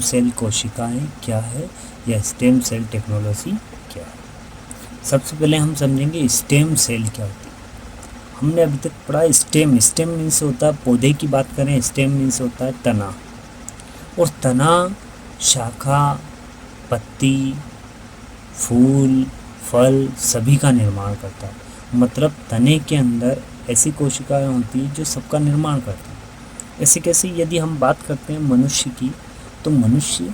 Cell कोशिकाएं क्या है या स्टेम सेल टेक्नोलॉजी क्या है। सबसे पहले हम समझेंगे स्टेम सेल क्या होती है। हमने अभी तक पढ़ा स्टेम मीन्स होता है पौधे की बात करें, स्टेम मीन्स होता है तना, और तना शाखा, पत्ती, फूल, फल सभी का निर्माण करता है। मतलब तने के अंदर ऐसी कोशिकाएं होती हैं जो सबका निर्माण करती हैं। ऐसे कैसे, यदि हम बात करते हैं मनुष्य की, तो मनुष्य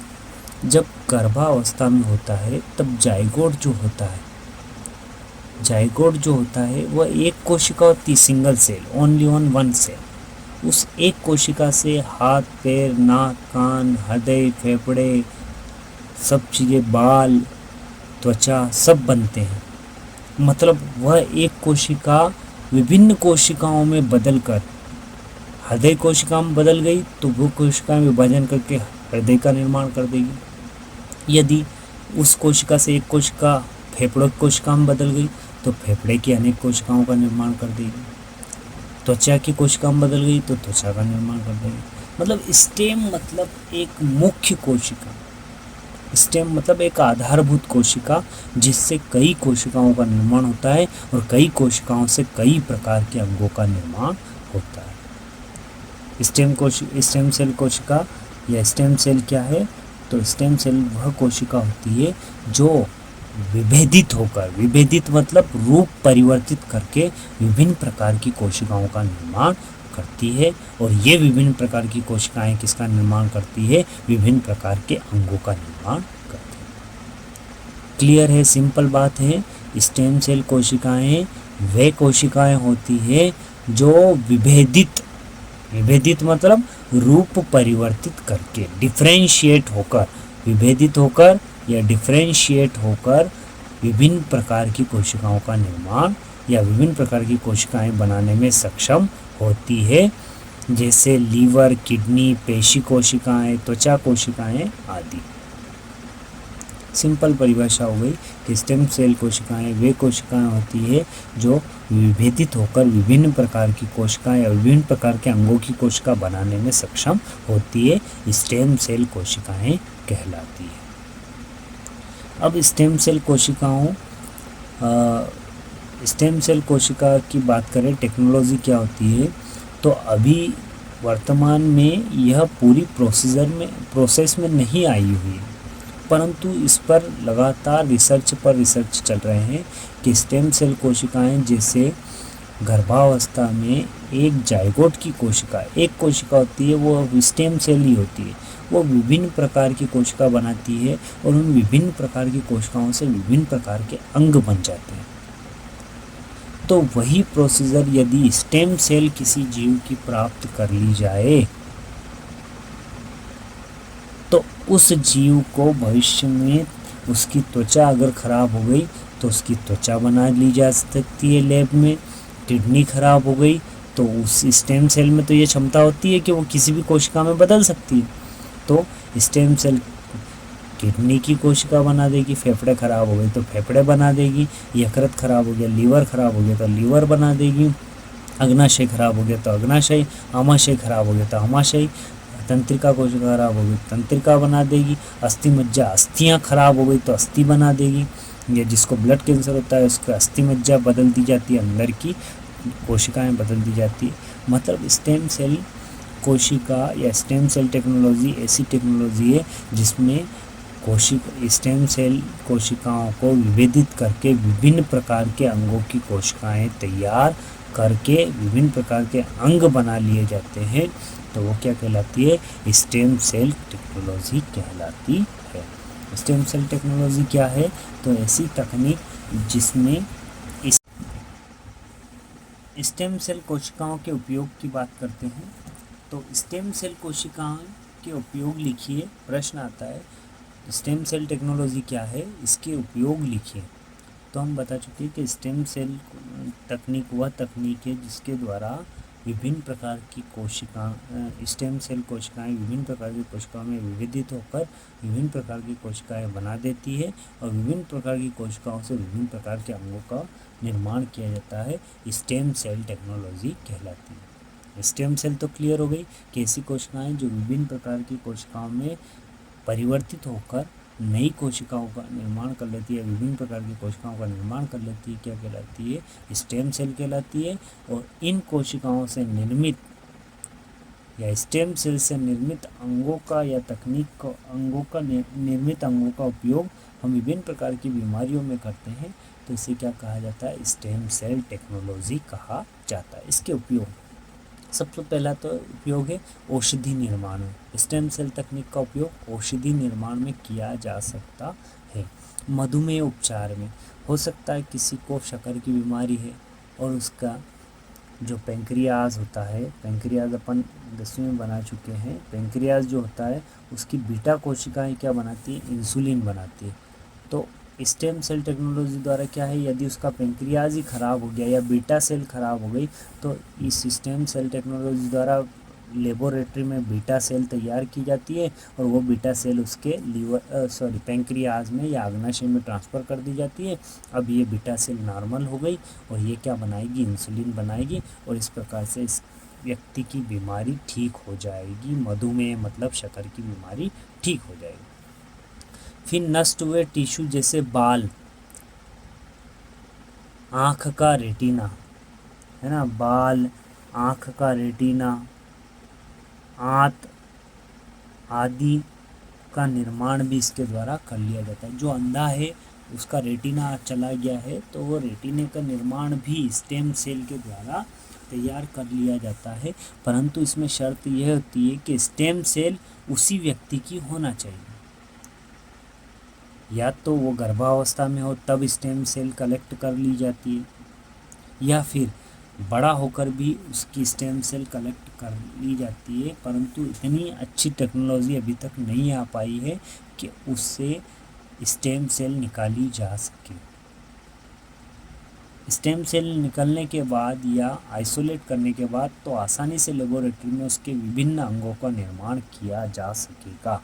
जब गर्भावस्था में होता है तब जाइगोट जो होता है वह एक कोशिका होती है, single cell, only on one cell. उस एक कोशिका से हाथ, पैर, नाक, कान, हृदय, फेफड़े, सब चीज़ें, बाल, त्वचा सब बनते हैं। मतलब वह एक कोशिका विभिन्न कोशिकाओं में बदलकर हृदय कोशिका में बदल गई तो वो कोशिका में विभाजन करके हृदय का निर्माण कर देगी। यदि उस कोशिका से एक कोशिका फेफड़ों की कोशिका में बदल गई तो फेफड़े की अनेक कोशिकाओं का निर्माण कर देगी। त्वचा की कोशिका में बदल गई तो त्वचा का निर्माण कर देगी। मतलब स्टेम मतलब एक मुख्य कोशिका, स्टेम मतलब एक आधारभूत कोशिका जिससे कई कोशिकाओं का निर्माण होता है और कई कोशिकाओं से कई प्रकार के अंगों का निर्माण होता है। स्टेम सेल कोशिका या स्टेम सेल क्या है, तो स्टेम सेल वह कोशिका होती है जो विभेदित मतलब रूप परिवर्तित करके विभिन्न प्रकार की कोशिकाओं का निर्माण करती है। और ये विभिन्न प्रकार की कोशिकाएं किसका निर्माण करती है, विभिन्न प्रकार के अंगों का निर्माण करती है। क्लियर है, सिंपल बात है। स्टेम सेल कोशिकाएं वे कोशिकाएं होती है जो विभेदित मतलब रूप परिवर्तित करके, डिफरेंशिएट होकर, विभेदित होकर या डिफरेंशिएट होकर विभिन्न प्रकार की कोशिकाओं का निर्माण या विभिन्न प्रकार की कोशिकाएं बनाने में सक्षम होती है, जैसे लीवर, किडनी, पेशी कोशिकाएं, त्वचा कोशिकाएं आदि। सिंपल परिभाषा हो गई कि स्टेम सेल कोशिकाएं वे कोशिकाएं होती है जो विभेदित होकर विभिन्न प्रकार की कोशिकाएं या विभिन्न प्रकार के अंगों की कोशिका बनाने में सक्षम होती है, स्टेम सेल कोशिकाएं कहलाती है। अब स्टेम सेल कोशिका की बात करें, टेक्नोलॉजी क्या होती है, तो अभी वर्तमान में यह पूरी प्रोसेस में नहीं आई हुई है, परंतु इस पर लगातार रिसर्च चल रहे हैं कि स्टेम सेल कोशिकाएं, जैसे गर्भावस्था में एक जाइगोट की कोशिका, एक कोशिका होती है, वो स्टेम सेल ही होती है, वो विभिन्न प्रकार की कोशिका बनाती है और उन विभिन्न प्रकार की कोशिकाओं से विभिन्न प्रकार के अंग बन जाते हैं। तो वही प्रोसीजर यदि स्टेम सेल किसी जीव की प्राप्त कर ली जाए तो उस जीव को भविष्य में उसकी त्वचा अगर खराब हो गई तो उसकी त्वचा बना ली जा सकती है लैब में। किडनी खराब हो गई तो उस स्टेम सेल में तो ये क्षमता होती है कि वो किसी भी कोशिका में बदल सकती है, तो स्टेम सेल किडनी की कोशिका बना देगी। फेफड़े खराब हो गए तो फेफड़े बना देगी। यकृत खराब हो गया, लीवर खराब हो गया तो लीवर बना देगी। अग्नाशय खराब हो गया तो अग्नाशय, आमाशय खराब हो गया तो आमाशय, तंत्रिका कोशिका खराब हो गई तंत्रिका बना देगी। अस्थि मज्जा, अस्थियाँ खराब हो गई तो अस्थि बना देगी। या जिसको ब्लड कैंसर होता है उसको अस्थि मज्जा बदल दी जाती है, अंदर की कोशिकाएं बदल दी जाती है। मतलब स्टेम सेल कोशिका या स्टेम सेल टेक्नोलॉजी ऐसी टेक्नोलॉजी है जिसमें स्टेम सेल कोशिकाओं को विभेदित करके विभिन्न प्रकार के अंगों की कोशिकाएं तैयार करके विभिन्न प्रकार के अंग बना लिए जाते हैं, तो वो क्या कहलाती है, स्टेम सेल टेक्नोलॉजी कहलाती है। स्टेम सेल टेक्नोलॉजी क्या है, तो ऐसी तकनीक जिसमें स्टेम सेल कोशिकाओं के उपयोग की बात करते हैं। तो स्टेम सेल कोशिकाओं के उपयोग लिखिए, प्रश्न आता है स्टेम सेल टेक्नोलॉजी क्या है, इसके उपयोग लिखिए। तो हम बता चुके हैं कि स्टेम सेल तकनीक वह तकनीक है जिसके द्वारा विभिन्न प्रकार की स्टेम सेल कोशिकाएं विभिन्न प्रकार की कोशिकाओं में विभेदित होकर विभिन्न प्रकार की कोशिकाएं बना देती है और विभिन्न प्रकार की कोशिकाओं से विभिन्न प्रकार के अंगों का निर्माण किया जाता है, स्टेम सेल टेक्नोलॉजी कहलाती है। स्टेम सेल तो क्लियर हो गई कि ऐसी कोशिकाएं जो विभिन्न प्रकार की कोशिकाओं में परिवर्तित होकर नई कोशिकाओं का निर्माण कर लेती है, विभिन्न प्रकार की कोशिकाओं का निर्माण कर लेती है, क्या कहलाती है? स्टेम सेल कहलाती है। और इन कोशिकाओं से निर्मित या स्टेम सेल से निर्मित अंगों का या तकनीक को निर्मित अंगों का उपयोग हम विभिन्न प्रकार की बीमारियों में करते हैं, तो इसे क्या कहा जाता है? स्टेम सेल टेक्नोलॉजी कहा जाता है। इसके उपयोग, सबसे पहला तो उपयोग है औषधि निर्माण में। स्टेम सेल तकनीक का उपयोग औषधि निर्माण में किया जा सकता है। मधुमेह उपचार में हो सकता है किसी को शक्कर की बीमारी है और उसका जो पेंक्रियाज होता है, पेंक्रियाज अपन 10वीं में बना चुके हैं, पेंक्रियाज जो होता है उसकी बीटा कोशिकाएं क्या बनाती है? इंसुलिन बनाती है। तो स्टेम सेल टेक्नोलॉजी द्वारा क्या है, यदि उसका पेंक्रियाज ही खराब हो गया या बीटा सेल खराब हो गई, तो इस स्टेम सेल टेक्नोलॉजी द्वारा लेबोरेटरी में बीटा सेल तैयार की जाती है और वो बीटा सेल उसके पेंक्रियाज में या अग्नाशय में ट्रांसफ़र कर दी जाती है। अब ये बीटा सेल नॉर्मल हो गई और ये क्या बनाएगी? इंसुलिन बनाएगी और इस प्रकार से इस व्यक्ति की बीमारी ठीक हो जाएगी। मधुमेह मतलब शक्कर की बीमारी ठीक हो जाएगी। फिर नष्ट हुए टिश्यू जैसे बाल, आँख का रेटिना, है ना, बाल, आँख का रेटिना, आंत आदि का निर्माण भी इसके द्वारा कर लिया जाता है। जो अंधा है उसका रेटिना चला गया है, तो वो रेटिने का निर्माण भी स्टेम सेल के द्वारा तैयार कर लिया जाता है, परंतु इसमें शर्त यह होती है कि स्टेम सेल उसी व्यक्ति की होना चाहिए। या तो वो गर्भावस्था में हो तब स्टेम सेल कलेक्ट कर ली जाती है, या फिर बड़ा होकर भी उसकी स्टेम सेल कलेक्ट कर ली जाती है, परंतु इतनी अच्छी टेक्नोलॉजी अभी तक नहीं आ पाई है कि उससे स्टेम सेल निकाली जा सके। स्टेम सेल निकलने के बाद या आइसोलेट करने के बाद तो आसानी से लेबोरेटरी में उसके विभिन्न अंगों का निर्माण किया जा सकेगा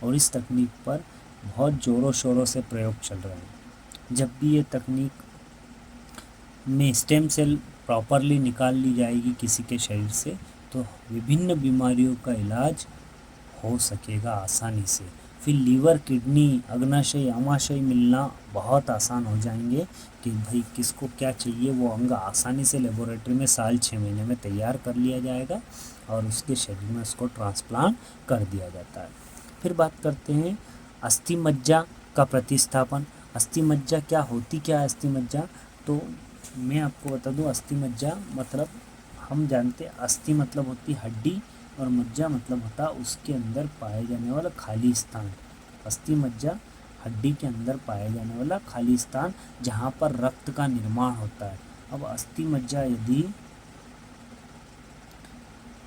और इस तकनीक पर बहुत ज़ोरों शोरों से प्रयोग चल रहे हैं। जब भी ये तकनीक में स्टेम सेल प्रॉपरली निकाल ली जाएगी किसी के शरीर से, तो विभिन्न बीमारियों का इलाज हो सकेगा आसानी से। फिर लीवर, किडनी, अग्नाशय, आमाशय मिलना बहुत आसान हो जाएंगे कि भाई किसको क्या चाहिए, वो अंग आसानी से लेबोरेटरी में साल 6 महीने में तैयार कर लिया जाएगा और उसके शरीर में उसको ट्रांसप्लांट कर दिया जाता है। फिर बात करते हैं अस्थि मज्जा का प्रतिस्थापन। अस्थि मज्जा क्या होती, क्या है अस्थि मज्जा? तो मैं आपको बता दूं, अस्थि मज्जा मतलब हम जानते हैं अस्थि मतलब होती हड्डी और मज्जा मतलब होता उसके अंदर पाए जाने वाला खाली स्थान। अस्थि मज्जा हड्डी के अंदर पाए जाने वाला खाली स्थान जहाँ पर रक्त का निर्माण होता है। अब अस्थि मज्जा यदि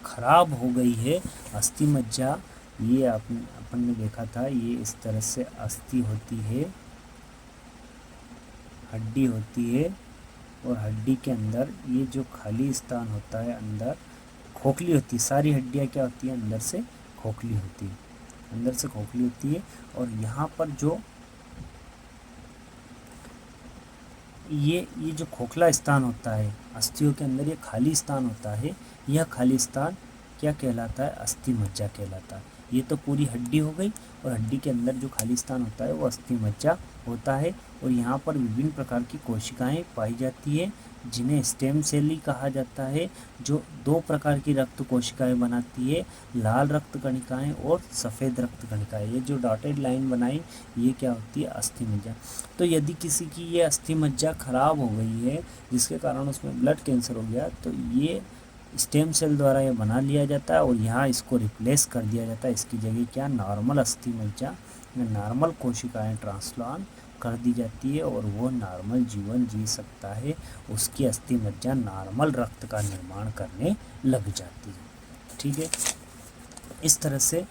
खराब हो गई है, अस्थि मज्जा ये अपन ने देखा था, ये इस तरह से अस्थि होती है, हड्डी होती है और हड्डी के अंदर ये जो खाली स्थान होता है अंदर खोखली होती है। सारी हड्डियाँ क्या होती है? अंदर से खोखली होती है, अंदर से खोखली होती है और यहाँ पर जो ये जो खोखला स्थान होता है अस्थियों के अंदर, ये खाली स्थान होता है, यह खाली स्थान क्या कहलाता है? अस्थि मज्जा कहलाता है। ये तो पूरी हड्डी हो गई और हड्डी के अंदर जो खाली स्थान होता है वो अस्थि मज्जा होता है और यहाँ पर विभिन्न प्रकार की कोशिकाएं पाई जाती है जिन्हें स्टेम सेल ही कहा जाता है, जो 2 प्रकार की रक्त कोशिकाएं बनाती है, लाल रक्त कणिकाएं और सफ़ेद रक्त कणिकाएं। ये जो डॉटेड लाइन बनाई ये क्या होती है? अस्थि मज्जा। तो यदि किसी की ये अस्थि मज्जा खराब हो गई है जिसके कारण उसमें ब्लड कैंसर हो गया, तो ये स्टेम सेल द्वारा ये बना लिया जाता है और यहाँ इसको रिप्लेस कर दिया जाता है। इसकी जगह क्या? नॉर्मल अस्थि मज्जा में नॉर्मल कोशिकाएं ट्रांसप्लांट कर दी जाती है और वो नॉर्मल जीवन जी सकता है। उसकी अस्थि मज्जा नॉर्मल रक्त का निर्माण करने लग जाती है। ठीक है, इस तरह से।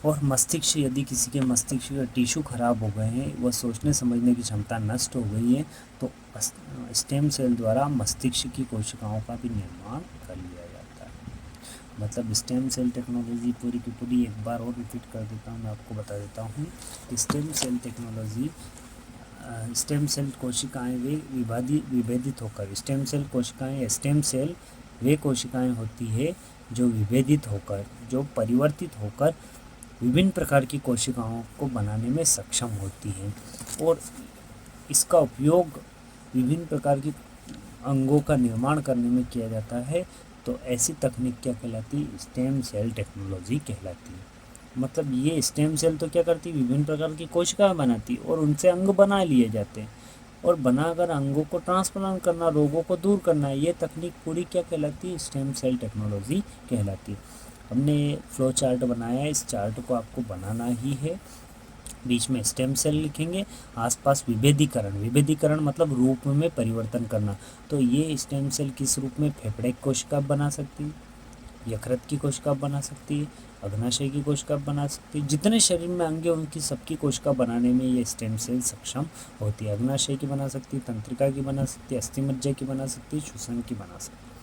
और मस्तिष्क, यदि किसी के मस्तिष्क के टिश्यू खराब हो गए हैं, वह सोचने समझने की क्षमता नष्ट हो गई है, तो स्टेम सेल द्वारा मस्तिष्क की कोशिकाओं का भी निर्माण कर लिया जाता है। मतलब स्टेम सेल टेक्नोलॉजी पूरी की पूरी एक बार और रिपीट कर देता हूँ, मैं आपको बता देता हूँ कि stem cell technology, stem cell कोशिकाएँ वे विभेदित होकर, स्टेम सेल कोशिकाएँ, स्टेम सेल वे कोशिकाएँ होती है जो विभेदित होकर, जो परिवर्तित होकर विभिन्न प्रकार की कोशिकाओं को बनाने में सक्षम होती हैं और इसका उपयोग विभिन्न प्रकार की अंगों का निर्माण करने में किया जाता है। तो ऐसी तकनीक क्या कहलाती है? स्टेम सेल टेक्नोलॉजी कहलाती है। मतलब ये स्टेम सेल तो क्या करती है? विभिन्न प्रकार की कोशिकाएं बनाती और उनसे अंग बना लिए जाते हैं और बनाकर अंगों को ट्रांसप्लांट करना, रोगों को दूर करना, ये तकनीक पूरी क्या कहलाती है? स्टेम सेल टेक्नोलॉजी कहलाती है। हमने फ्लो चार्ट बनाया है, इस चार्ट को आपको बनाना ही है। बीच में स्टेम सेल लिखेंगे, आसपास विभेदीकरण मतलब रूप में परिवर्तन करना। तो ये स्टेम सेल किस रूप में? फेफड़े की कोशिका बना सकती है, यकृत की कोशिका बना सकती है, अग्नाशय की कोशिका बना सकती है। जितने शरीर में अंग हैं उनकी सबकी कोशिका बनाने में ये स्टेम सेल सक्षम होती है। अग्नाशय की बना सकती है, तंत्रिका की बना सकती है, अस्थिमज्जा की बना सकती है, श्वसन की बना सकती है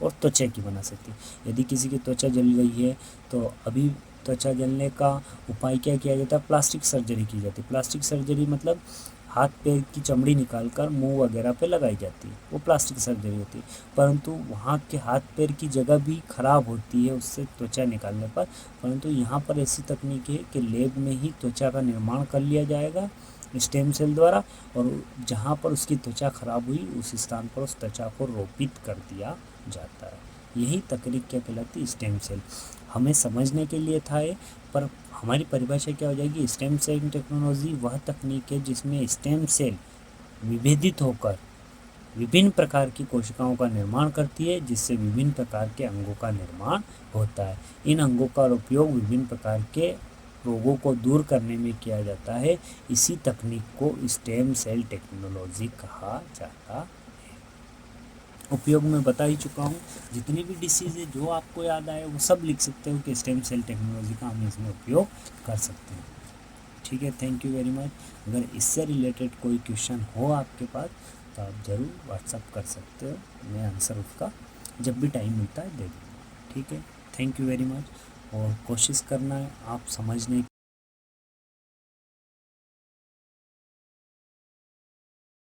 और त्वचा की बना सकती है। यदि किसी की त्वचा जल गई है तो अभी त्वचा जलने का उपाय क्या किया जाता है? प्लास्टिक सर्जरी की जाती है। प्लास्टिक सर्जरी मतलब हाथ पैर की चमड़ी निकालकर मुंह वगैरह पे लगाई जाती है, वो प्लास्टिक सर्जरी होती है। परंतु वहाँ के हाथ पैर की जगह भी खराब होती है उससे त्वचा निकालने पर। परंतु यहाँ पर ऐसी तकनीक है कि लैब में ही त्वचा का निर्माण कर लिया जाएगा स्टेम सेल द्वारा और जहाँ पर उसकी त्वचा खराब हुई उस स्थान पर उस त्वचा को रोपित कर दिया जाता है। यही तकनीक क्या कहलाती है? Stem cell. हमें समझने के लिए था ये, पर हमारी परिभाषा क्या हो जाएगी? स्टेम सेल टेक्नोलॉजी वह तकनीक है जिसमें स्टेम सेल विभेदित होकर विभिन्न प्रकार की कोशिकाओं का निर्माण करती है, जिससे विभिन्न प्रकार के अंगों का निर्माण होता है। इन अंगों का उपयोग विभिन्न प्रकार के रोगों को दूर करने में किया जाता है। इसी तकनीक को स्टेम सेल टेक्नोलॉजी कहा जाता है। उपयोग में बता ही चुका हूँ। जितनी भी डिसीज़ है जो आपको याद आए वो सब लिख सकते हो कि स्टेम सेल टेक्नोलॉजी का हम इसमें उपयोग कर सकते हैं। ठीक है, थैंक यू वेरी मच। अगर इससे रिलेटेड कोई क्वेश्चन हो आपके पास तो आप ज़रूर व्हाट्सअप कर सकते हो, मैं आंसर उसका जब भी टाइम मिलता है दे दूँगा। ठीक है, थैंक यू वेरी मच। और कोशिश करना है आप समझने